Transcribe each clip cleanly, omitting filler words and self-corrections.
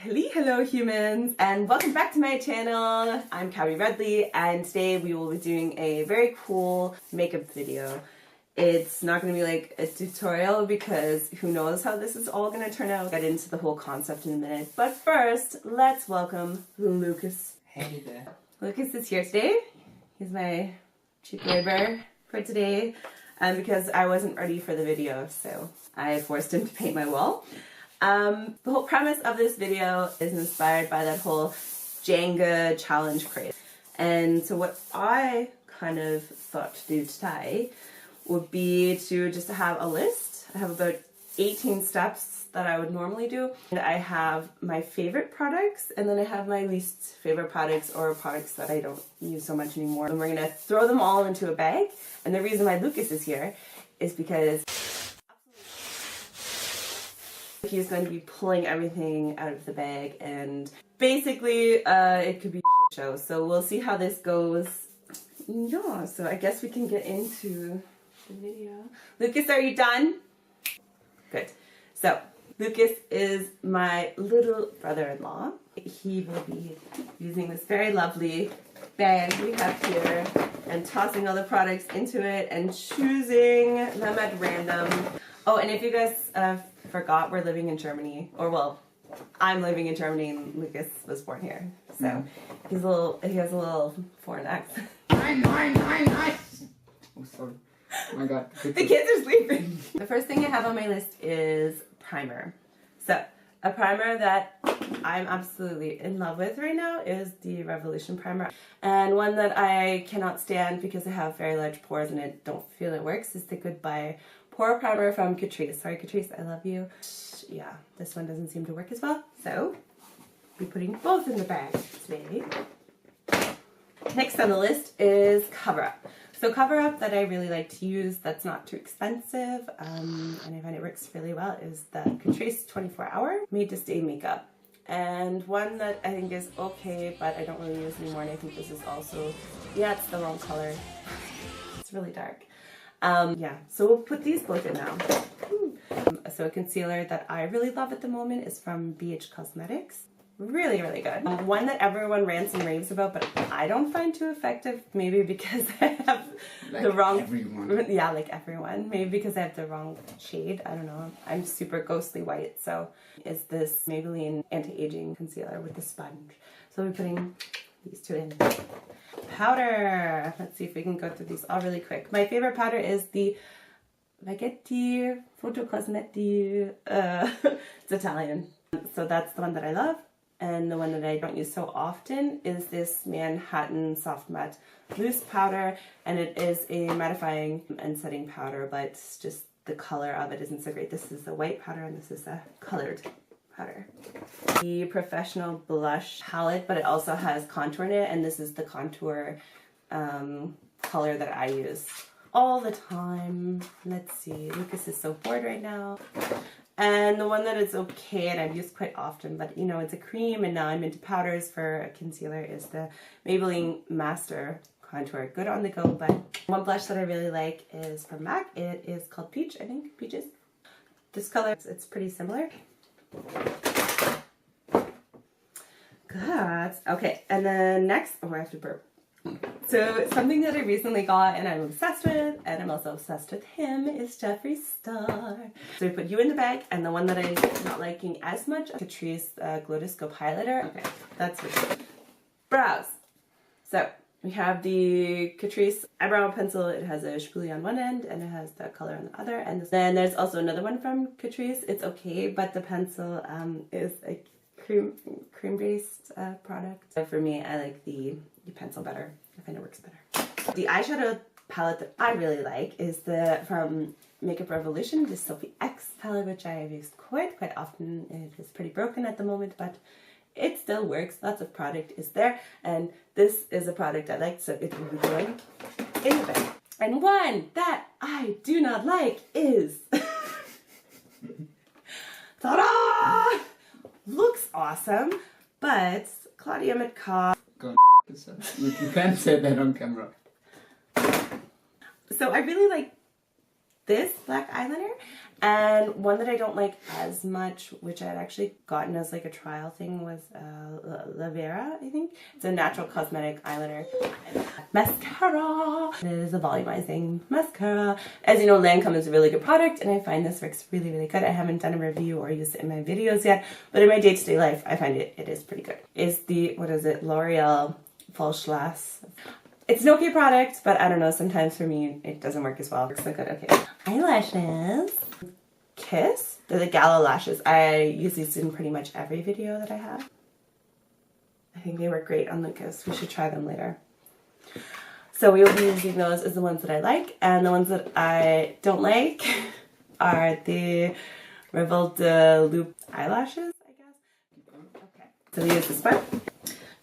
Hello humans, and welcome back to my channel. I'm Kabi Redlee, and today we will be doing a very cool makeup video. It's not going to be like a tutorial because who knows how this is all going to turn out. I'll get into the whole concept in a minute, but first let's welcome Lukas. Hey there. Lukas is here today. He's my cheap labor for today because I wasn't ready for the video, so I forced him to paint my wall. The whole premise of this video is inspired by that whole Jenga challenge craze. And so what I kind of thought to do today would be to just have a list. I have about 18 steps that I would normally do. And I have my favorite products, and then I have my least favorite products or products that I don't use so much anymore. And we're gonna throw them all into a bag. And the reason why Lukas is here is because he's going to be pulling everything out of the bag, and basically it could be a shit show. So we'll see how this goes. Yeah, so I guess we can get into the video. Lukas, are you done? Good. So Lukas is my little brother-in-law. He will be using this very lovely bag we have here and tossing all the products into it and choosing them at random. Oh, and if you guys forgot, we're living in Germany, or well, I'm living in Germany and Lukas was born here, so he has a little foreign accent. Nine. Oh, sorry. Oh my God. The kids are sleeping. The first thing I have on my list is primer. So a primer that I'm absolutely in love with right now is the Revolution primer, and one that I cannot stand because I have very large pores and I don't feel it works is the Goodbye Pore primer from Catrice. Sorry Catrice, I love you. Yeah, this one doesn't seem to work as well, so I'll be putting both in the bag today. Next on the list is Cover Up. So Cover Up that I really like to use that's not too expensive and I find it works really well is the Catrice 24 Hour Made to Stay makeup. And one that I think is okay but I don't really use anymore, and I think this is also, yeah, it's the wrong color. It's really dark. Yeah, so we'll put these both in now. So a concealer that I really love at the moment is from BH Cosmetics. Really, really good. One that everyone rants and raves about, but I don't find too effective, maybe because I have the wrong... everyone. Yeah, like everyone. Maybe because I have the wrong shade. I don't know. I'm super ghostly white, so is this Maybelline Anti-Aging Concealer with the sponge. So we're putting these two in. Powder. Let's see if we can go through these all really quick. My favorite powder is the Spaghetti Photo Cosmetti. It's Italian. So that's the one that I love. And the one that I don't use so often is this Manhattan Soft Matte Loose Powder. And it is a mattifying and setting powder, but just the color of it isn't so great. This is a white powder and this is a colored powder. The Professional Blush palette, but it also has contour in it, and this is the contour color that I use all the time. Let's see, Lukas is so bored right now. And the one that is okay and I've used quite often, but you know, it's a cream and now I'm into powders for a concealer, is the Maybelline Master Contour. Good on the go, but one blush that I really like is from MAC. It is called Peach, I think, Peaches. This color, it's pretty similar. Good. Okay, and then next, oh, I have to burp. So something that I recently got and I'm obsessed with, and I'm also obsessed with him, is Jeffree Star. So we put you in the bag, and the one that I'm not liking as much, Catrice Glow Scope Highlighter. Okay, that's it. Brows. So we have the Catrice eyebrow pencil. It has a spoolie on one end and it has the color on the other. And then there's also another one from Catrice. It's okay, but the pencil is a cream-based product. So for me, I like the pencil better. I find it works better. The eyeshadow palette that I really like is from Makeup Revolution, the Sophie X palette, which I have used quite often. It is pretty broken at the moment, but it still works. Lots of product is there, and this is a product I like, so it will be going in the bag. And one that I do not like is ta-da! Looks awesome, but Claudia Metcalf. Go and yourself. You can't say that on camera. So I really like this black eyeliner. And one that I don't like as much, which I had actually gotten as like a trial thing, was La Vera, I think. It's a natural cosmetic eyeliner. Mascara. It is a volumizing mascara. As you know, Lancome is a really good product, and I find this works really, really good. I haven't done a review or used it in my videos yet, but in my day-to-day life, I find it is pretty good. It's the, what is it, L'Oreal Falschlass. It's an okay product, but I don't know, sometimes for me, it doesn't work as well. It's so good, okay. Eyelashes. Kiss. They're the Gala lashes. I use these in pretty much every video that I have. I think they work great on Lukas. We should try them later. So we will be using those as the ones that I like, and the ones that I don't like are the Revolte Loop eyelashes, I guess. Okay. So we use this one.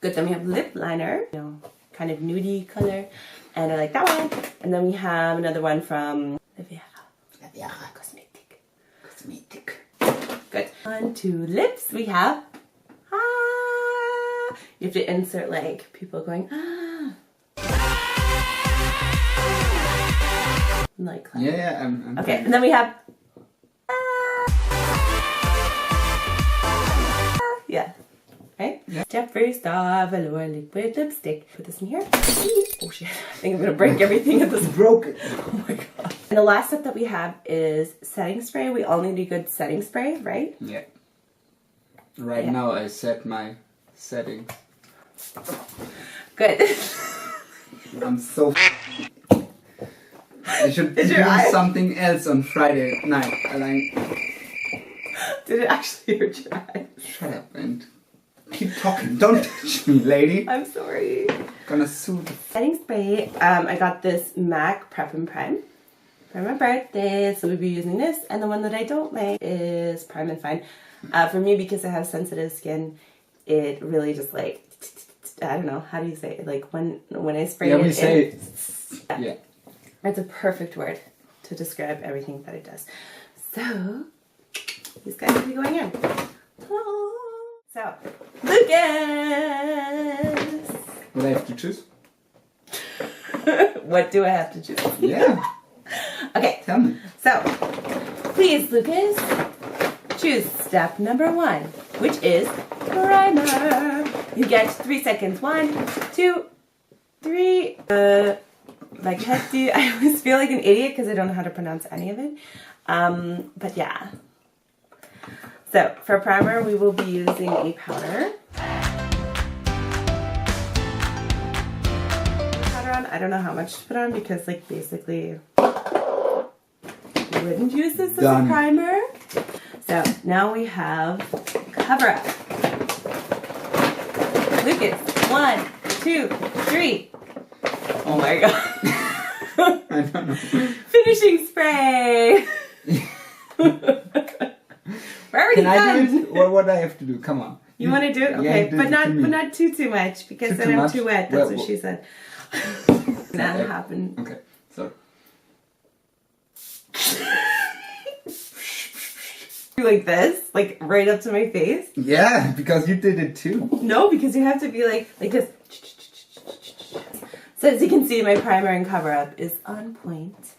Good, then we have lip liner, you know, kind of nudie color, and I like that one. And then we have another one from La Vera Cosmetic. Good. On to lips, we have you have to insert like people going like yeah, I'm okay, and then we have yeah, right? Yeah. Step first off, velour liquid lipstick. Put this in here. Oh shit, I think I'm gonna break everything at this. Broke it. Oh my god. And the last step that we have is setting spray. We all need a good setting spray, right? Yeah. Right now I set my settings. Good. I'm so I should do something else on Friday night. Did it actually hurt your eyes? Shut up and keep talking. Don't touch me, lady. I'm sorry. Gonna sue the Setting spray. I got this MAC Prep and Prime for my birthday, so we'll be using this. And the one that I don't like is Prime and Fine. For me, because I have sensitive skin, it really just like, I don't know, how do you say it? Like when I spray it. Yeah, we say yeah. That's a perfect word to describe everything that it does. So, these guys will be going in. So, Lukas! What I have to choose? What do I have to choose? Yeah. Okay. Tell me. So, please, Lukas, choose step number 1, which is primer. You get 3 seconds. 1, 2, 3. Like, I always feel like an idiot because I don't know how to pronounce any of it. But yeah. So, for primer, we will be using a powder. I don't know how much to put on because, like, basically, you wouldn't use this as a primer. So, now we have cover up. Lukas, 1, 2, 3. Oh my god. I don't know. Finishing spray. We're already done. I do it? What do I have to do? Come on. You want to do it? Okay, but not too much because then I'm too wet. That's what she said. That happened. Okay, so. Like this? Like right up to my face? Yeah, because you did it too. No, because you have to be like this. So as you can see, my primer and cover up is on point.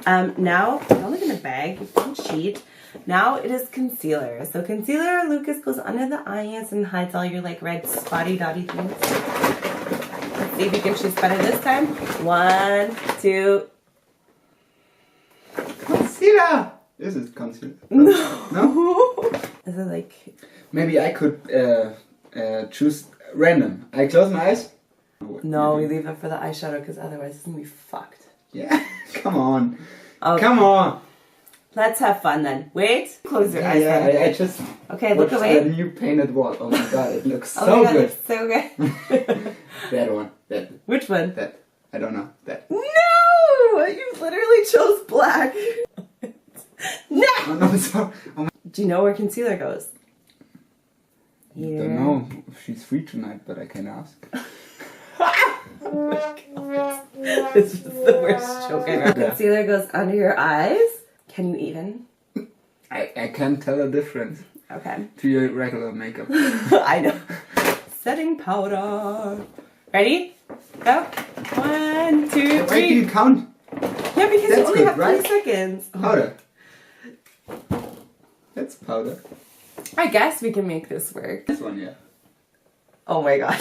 Now, don't look in the bag, don't cheat. Now it is concealer. So concealer, Lukas, goes under the eyes and hides all your like red spotty dotty things. Let's see if you can choose better this time. 1, 2. Concealer! This is concealer. No. No? Is it like... Maybe I could choose random. I close my eyes. No, we leave it for the eyeshadow because otherwise it's going to be fucked. Yeah, come on. Okay. Come on. Let's have fun then. Wait. Close your eyes. Yeah, I just... Okay, look away. A new painted wall. Oh my god, it looks so oh my god, good. It's so good. That one. That. Which one? That. I don't know. That. No! You literally chose black. No! Oh, no, sorry. Oh my... Do you know where concealer goes? Here. I don't know if she's free tonight, but I can ask. Oh my god. This is the worst joke ever. Concealer goes under your eyes. Can you even? I can't tell the difference. Okay. To your regular makeup. I know. Setting powder. Ready? Go. 1, 2, 3. Wait, do you count? Yeah, because That's you only good, have right? 3 seconds. Powder. That's powder. I guess we can make this work. This one, yeah. Oh my god.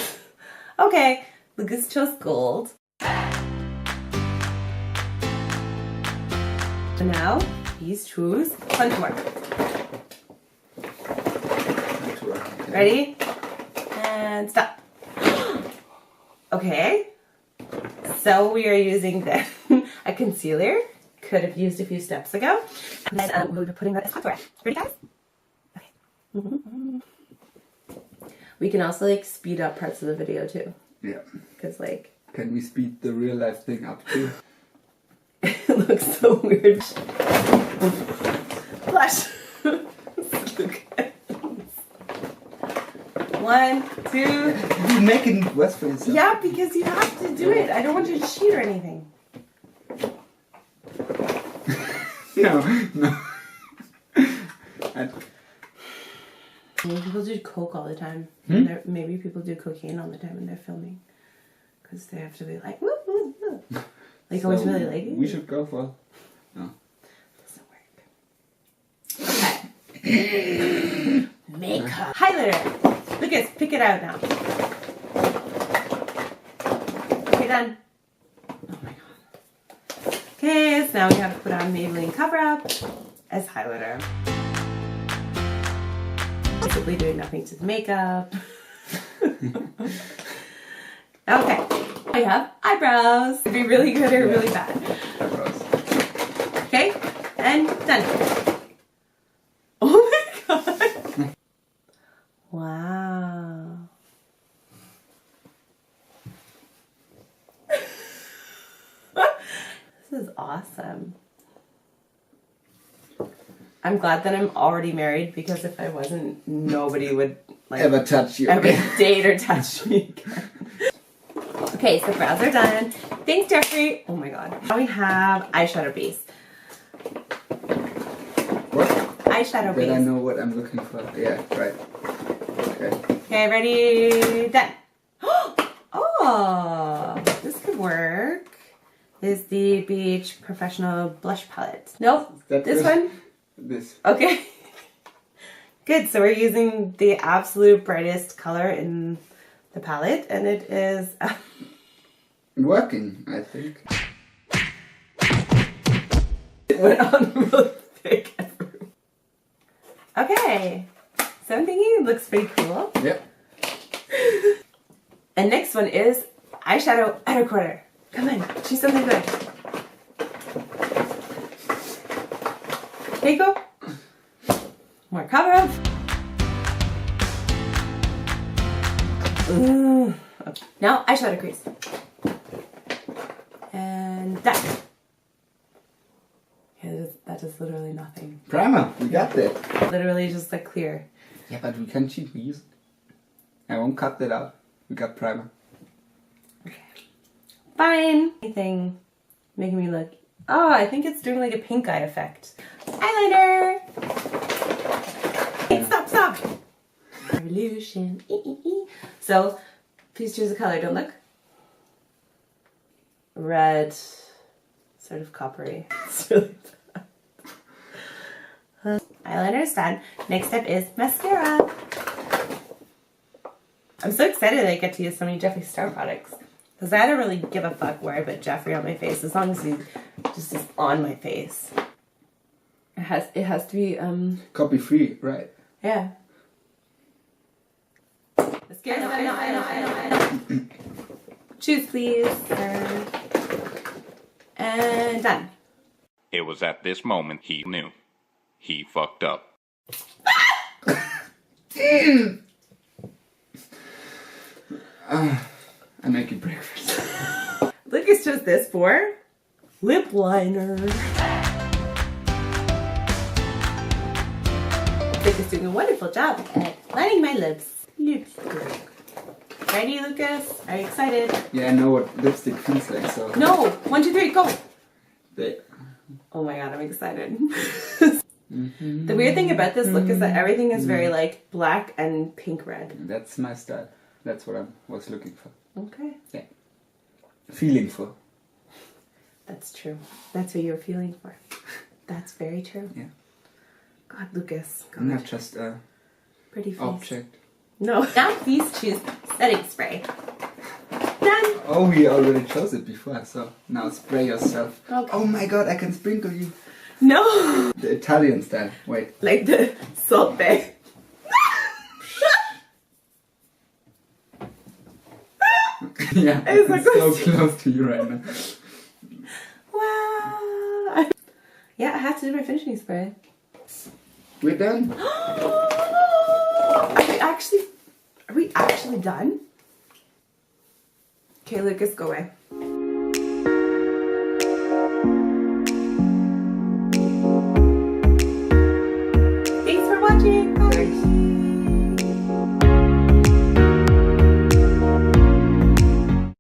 Okay, Lucas chose gold. And now, please choose contour. Ready? And stop. Okay. So we are using a concealer. Could have used a few steps ago. And then we'll be putting that as contour. Ready, guys? Okay. We can also like speed up parts of the video too. Yeah. Because like... Can we speed the real life thing up too? It looks so weird. Blush. One, two. You make it worse for yourself. Yeah, because you have to do it. I don't want you to cheat or anything. No. Maybe people do coke all the time. Maybe people do cocaine all the time when they're filming. Because they have to be like, woo, woo, woo. Like, So always really like we should go for... No. Doesn't work. Okay. Makeup. Highlighter. Lucas, pick it out now. Okay, done. Oh my god. Okay, so now we have to put on Maybelline Cover Up as highlighter. Basically doing nothing to the makeup. Okay. I have eyebrows. It'd be really good or really bad. Eyebrows. Okay, and done. Oh my god. Wow. This is awesome. I'm glad that I'm already married because if I wasn't, nobody would like Ever touch you. ever date or touch me again. Okay, so brows are done. Thanks, Jeffrey. Oh my god. Now we have eyeshadow base. What? Eyeshadow base. Then I know what I'm looking for. Yeah, right. Okay. Okay, ready? Done. Oh, this could work. Is the Beach Professional Blush Palette. Nope. This one? This. Okay. Good, so we're using the absolute brightest color in the palette, and it is... working, I think. It went on really thick everywhere. Okay, so I'm thinking it looks pretty cool. Yep. And next one is eyeshadow outer quarter. Come on, choose something good. Okay, go. More cover up. Ooh. Okay. Now eyeshadow crease. And that. Yeah, that is literally nothing. Primer, we got that. Literally just like clear. Yeah, but we can cheat, we use it. I won't cut that out. We got primer. Okay. Fine. Anything making me look... Oh, I think it's doing like a pink eye effect. Eyeliner! Hey, stop! Revolution. So, please choose a color. Don't look. Red. Sort of coppery. It's really bad. Eyeliner is done. Next step is mascara. I'm so excited that I get to use so many Jeffree Star products. Because I don't really give a fuck where I put Jeffree on my face, as long as he just is on my face. It has to be Copy free, right? yeah. Mascara. I know. Choose please. And done. It was at this moment he knew. He fucked up. I make you breakfast. Lucas chose this for lip liner. Lucas is doing a wonderful job at lining my lips. Lipstick. Ready, Lucas? Are you excited? Yeah, I know what lipstick feels like, so... No! 1, 2, 3, go! They... Oh my god, I'm excited. The weird thing about this look is that everything is very like black and pink red. That's my style. That's what I was looking for. Okay. Yeah. Feeling for. That's true. That's who you're feeling for. That's very true. Yeah. God, Lucas. God. I'm not just a Pretty face. object. No. Now please choose setting spray. Done. Oh, we already chose it before, so now spray yourself. Okay. Oh my god, I can sprinkle you. No. The Italian style. Wait. Like the salt bay. Yeah, It's it's like so this. close to you right now. Wow. Yeah, I have to do my finishing spray. We're done. Are we actually done? Okay, Lucas, go away.